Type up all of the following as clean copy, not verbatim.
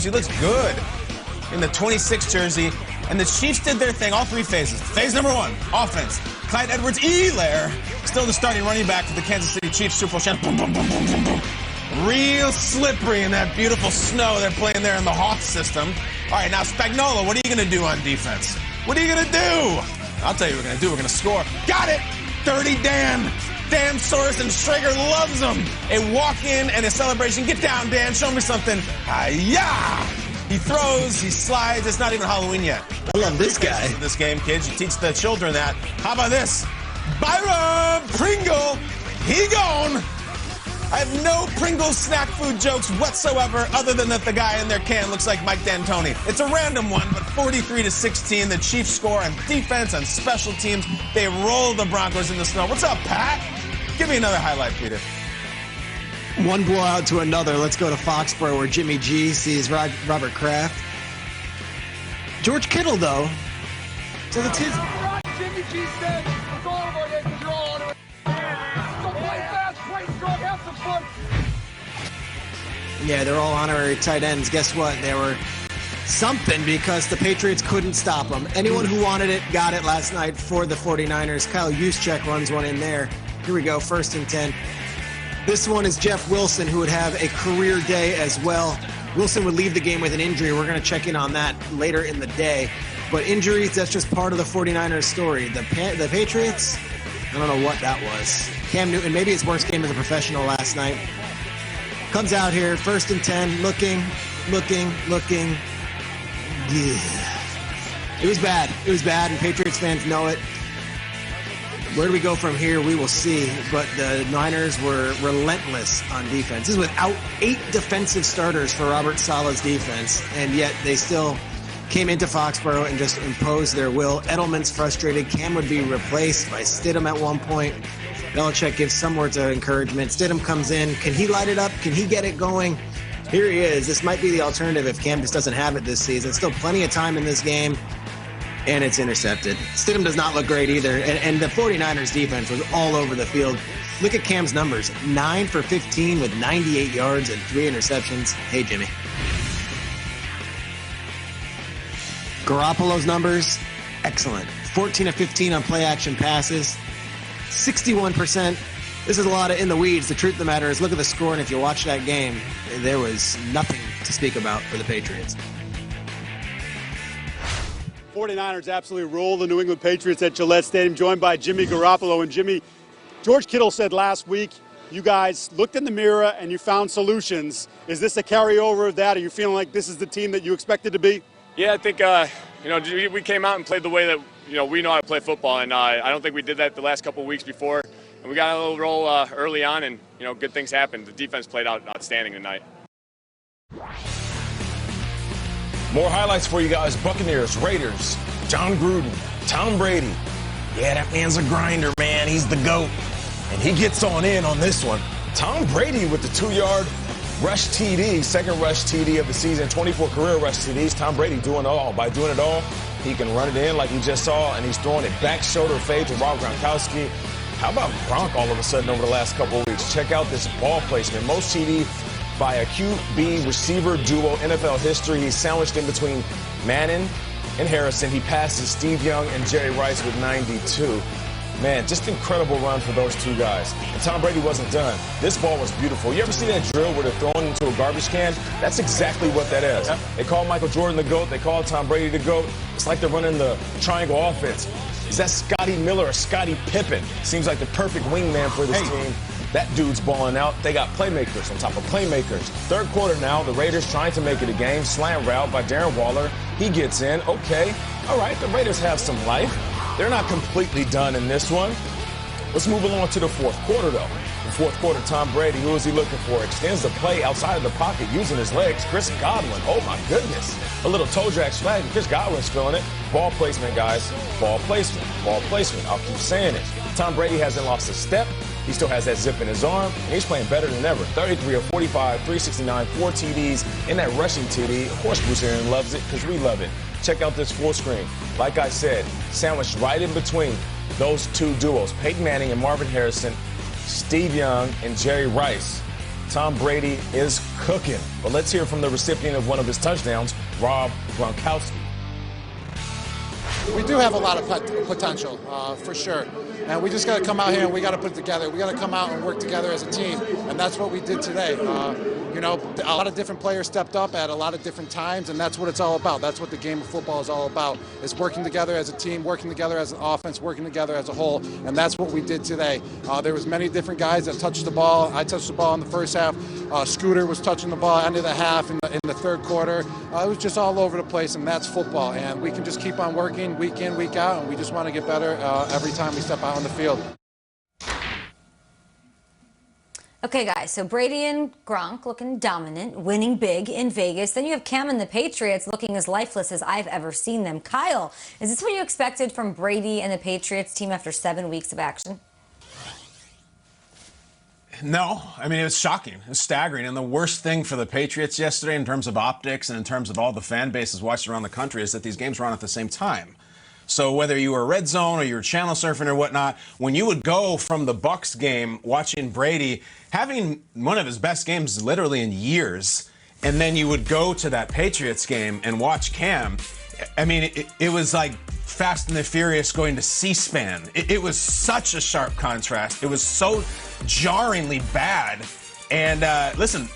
He looks good in the 26 jersey. And the Chiefs did their thing, all three phases. Phase number one, offense. Clyde Edwards-Helaire, still the starting running back for the Kansas City Chiefs Super Bowl champion. Boom, boom, boom, boom, boom, boom. Real slippery in that beautiful snow they're playing there in the Hawk system. All right, now Spagnuolo, what are you going to do on defense? What are you going to do? I'll tell you what we're going to do. We're going to score. Got it! 30 Dan. Dan Sorensen Strager loves him. A walk-in and a celebration. Get down, Dan. Show me something. Hi-ya! He throws, he slides. It's not even Halloween yet. I love this guy. This game, kids. You teach the children that. How about this? Byron Pringle. He gone. I have no Pringles snack food jokes whatsoever other than that the guy in their can looks like Mike D'Antoni. It's a random one, but 43-16. The Chiefs score on defense, on special teams. They roll the Broncos in the snow. What's up, Pat? Give me another highlight, Peter. One blowout to another. Let's go to Foxborough where Jimmy G sees Robert Kraft. George Kittle, though. So the Tiz. Jimmy G said, it's all about it because you're all on it. So play fast, play strong, have some fun. Yeah, they're all honorary tight ends. Guess what? They were something because the Patriots couldn't stop them. Anyone who wanted it got it last night for the 49ers. Kyle Juszczyk runs one in there. Here we go, 1st and 10. This one is Jeff Wilson, who would have a career day as well. Wilson would leave the game with an injury. We're going to check in on that later in the day. But injuries, that's just part of the 49ers story. The Patriots, I don't know what that was. Cam Newton, maybe his worst game as a professional last night. Comes out here, 1st and 10, looking. Yeah. It was bad, and Patriots fans know it. Where do we go from here? We will see. But the Niners were relentless on defense. This is without 8 defensive starters for Robert Saleh's defense, and yet they still came into Foxborough and just imposed their will. Edelman's frustrated. Cam would be replaced by Stidham at one point. Belichick gives some words of encouragement. Stidham comes in. Can he light it up? Can he get it going? Here he is. This might be the alternative if Cam just doesn't have it this season. Still plenty of time in this game. And it's intercepted. Stidham does not look great either. And the 49ers defense was all over the field. Look at Cam's numbers. 9 for 15 with 98 yards and 3 interceptions. Hey, Jimmy. Garoppolo's numbers, excellent. 14 of 15 on play-action passes. 61%. This is a lot of in the weeds. The truth of the matter is, look at the score, and if you watch that game, there was nothing to speak about for the Patriots. 49ers absolutely roll the New England Patriots at Gillette Stadium, joined by Jimmy Garoppolo. And Jimmy, George Kittle said last week, you guys looked in the mirror and you found solutions. Is this a carryover of that? Are you feeling like this is the team that you expected to be? Yeah, I think, we came out and played the way that, we know how to play football. And I don't think we did that the last couple of weeks before. And we got a little roll early on, and, good things happened. The defense played outstanding tonight. More highlights for you guys. Buccaneers, Raiders, John Gruden, Tom Brady. Yeah, that man's a grinder, man. He's the GOAT. And he gets on in on this one. Tom Brady with the 2-yard rush TD, second rush TD of the season, 24 career rush TDs. Tom Brady doing it all. By doing it all, he can run it in like we just saw, and he's throwing it back shoulder fade to Rob Gronkowski. How about Gronk all of a sudden over the last couple of weeks? Check out this ball placement. Most TD by a QB receiver duo NFL history. He's sandwiched in between Manning and Harrison. He passes Steve Young and Jerry Rice with 92. Man, just incredible run for those two guys. And Tom Brady wasn't done. This ball was beautiful. You ever see that drill where they're thrown into a garbage can? That's exactly what that is. Yep. They call Michael Jordan the GOAT. They call Tom Brady the GOAT. It's like they're running the triangle offense. Is that Scotty Miller or Scottie Pippen? Seems like the perfect wingman for this team. That dude's balling out. They got playmakers on top of playmakers. Third quarter now, the Raiders trying to make it a game. Slant route by Darren Waller. He gets in. Okay. All right, the Raiders have some life. They're not completely done in this one. Let's move along to the fourth quarter, though. The fourth quarter, Tom Brady, who is he looking for? Extends the play outside of the pocket using his legs. Chris Godwin, oh my goodness. A little toe drag swag. Chris Godwin's feeling it. Ball placement, guys. Ball placement. Ball placement. I'll keep saying it. Tom Brady hasn't lost a step. He still has that zip in his arm, and he's playing better than ever. 33 of 45, 369, 4 TDs in that rushing TD. Of course, Bruce Aaron loves it because we love it. Check out this full screen. Like I said, sandwiched right in between those two duos, Peyton Manning and Marvin Harrison, Steve Young and Jerry Rice. Tom Brady is cooking. But let's hear from the recipient of one of his touchdowns, Rob Gronkowski. We do have a lot of potential, for sure. And we just got to come out here and we got to put it together. We got to come out and work together as a team. And that's what we did today. You know, a lot of different players stepped up at a lot of different times, and that's what it's all about. That's what the game of football is all about, is working together as a team, working together as an offense, working together as a whole, and that's what we did today. There was many different guys that touched the ball. I touched the ball in the first half. Scooter was touching the ball end of the half in the third quarter. It was just all over the place, and that's football. And we can just keep on working week in, week out, and we just want to get better every time we step out on the field. Okay, guys, so Brady and Gronk looking dominant, winning big in Vegas. Then you have Cam and the Patriots looking as lifeless as I've ever seen them. Kyle, is this what you expected from Brady and the Patriots team after 7 weeks of action? No, I mean, it was shocking. It was staggering. And the worst thing for the Patriots yesterday in terms of optics and in terms of all the fan bases watching around the country is that these games were on at the same time. So whether you were red zone or you were channel surfing or whatnot, when you would go from the Bucs game watching Brady having one of his best games literally in years, and then you would go to that Patriots game and watch Cam, I mean, it was like Fast and the Furious going to C-SPAN. It was such a sharp contrast. It was so jarringly bad. And listen,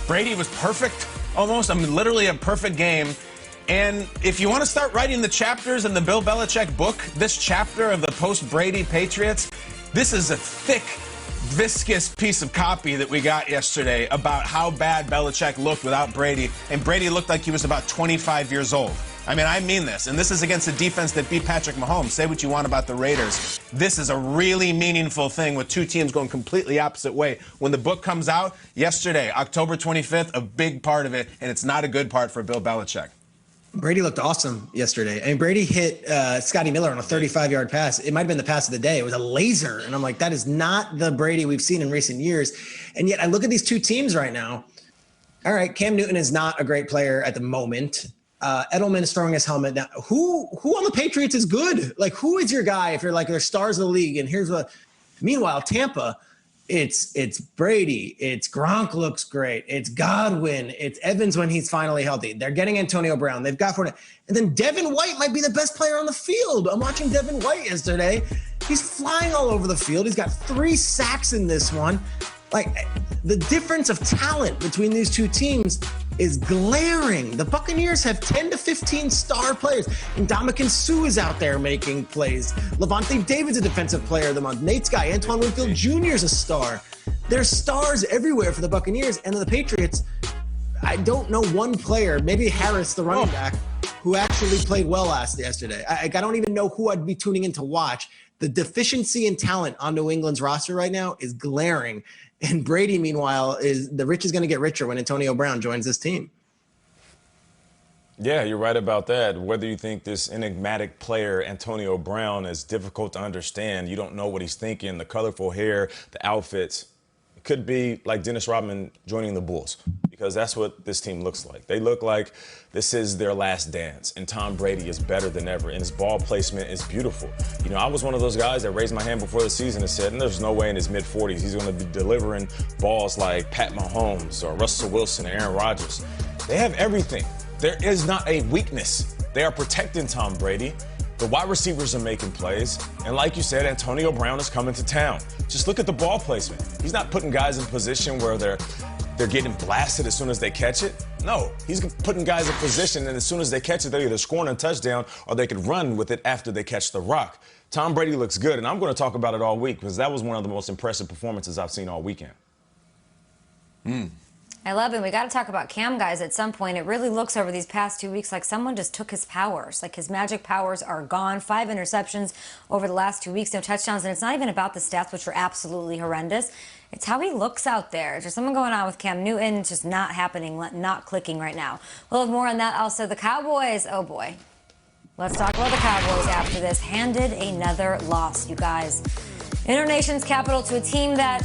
Brady was perfect almost. I mean, literally a perfect game. And if you want to start writing the chapters in the Bill Belichick book, this chapter of the post-Brady Patriots, this is a thick, viscous piece of copy that we got yesterday about how bad Belichick looked without Brady. And Brady looked like he was about 25 years old. I mean this. And this is against a defense that beat Patrick Mahomes. Say what you want about the Raiders. This is a really meaningful thing with two teams going completely opposite way. When the book comes out yesterday, October 25th, a big part of it, and it's not a good part for Bill Belichick. Brady looked awesome yesterday. I mean, Brady hit Scotty Miller on a 35-yard pass. It might have been the pass of the day. It was a laser. And I'm like, that is not the Brady we've seen in recent years. And yet I look at these two teams right now. All right, Cam Newton is not a great player at the moment. Edelman is throwing his helmet down. Who on the Patriots is good? Like, who is your guy if you're like, they're stars of the league? And here's what. Meanwhile, Tampa, it's Brady. It's Gronk looks great. It's Godwin. It's Evans when he's finally healthy. They're getting Antonio Brown. They've got Fournette. And then Devin White might be the best player on the field. I'm watching Devin White yesterday. He's flying all over the field. He's got 3 sacks in this one. Like, the difference of talent between these two teams is glaring. The Buccaneers have 10 to 15 star players. And Ndamukong Suh is out there making plays. Levante David's a defensive player of the month. Nate's guy, Antoine Winfield Jr. is a star. There's stars everywhere for the Buccaneers. And the Patriots, I don't know one player, maybe Harris, the running back, who actually played well yesterday. I don't even know who I'd be tuning in to watch. The deficiency in talent on New England's roster right now is glaring. And Brady, meanwhile, the rich is going to get richer when Antonio Brown joins this team. Yeah, you're right about that. Whether you think this enigmatic player, Antonio Brown, is difficult to understand, you don't know what he's thinking, the colorful hair, the outfits. It could be like Dennis Rodman joining the Bulls, because that's what this team looks like. They look like this is their last dance, and Tom Brady is better than ever, and his ball placement is beautiful. You know, I was one of those guys that raised my hand before the season and said, there's no way in his mid-40s he's going to be delivering balls like Pat Mahomes or Russell Wilson or Aaron Rodgers. They have everything. There is not a weakness. They are protecting Tom Brady. The wide receivers are making plays. And like you said, Antonio Brown is coming to town. Just look at the ball placement. He's not putting guys in position where they're getting blasted as soon as they catch it. No, he's putting guys in position, and as soon as they catch it, they're either scoring a touchdown or they could run with it after they catch the rock. Tom Brady looks good, and I'm going to talk about it all week because that was one of the most impressive performances I've seen all weekend. I love it. We got to talk about Cam, guys, at some point. It really looks over these past 2 weeks like someone just took his powers. Like, his magic powers are gone. 5 interceptions over the last 2 weeks, no touchdowns. And it's not even about the stats, which are absolutely horrendous. It's how he looks out there. There's something going on with Cam Newton. It's just not happening, not clicking right now. We'll have more on that. Also, the Cowboys. Oh, boy. Let's talk about the Cowboys after this. Handed another loss, you guys. In our nation's capital to a team that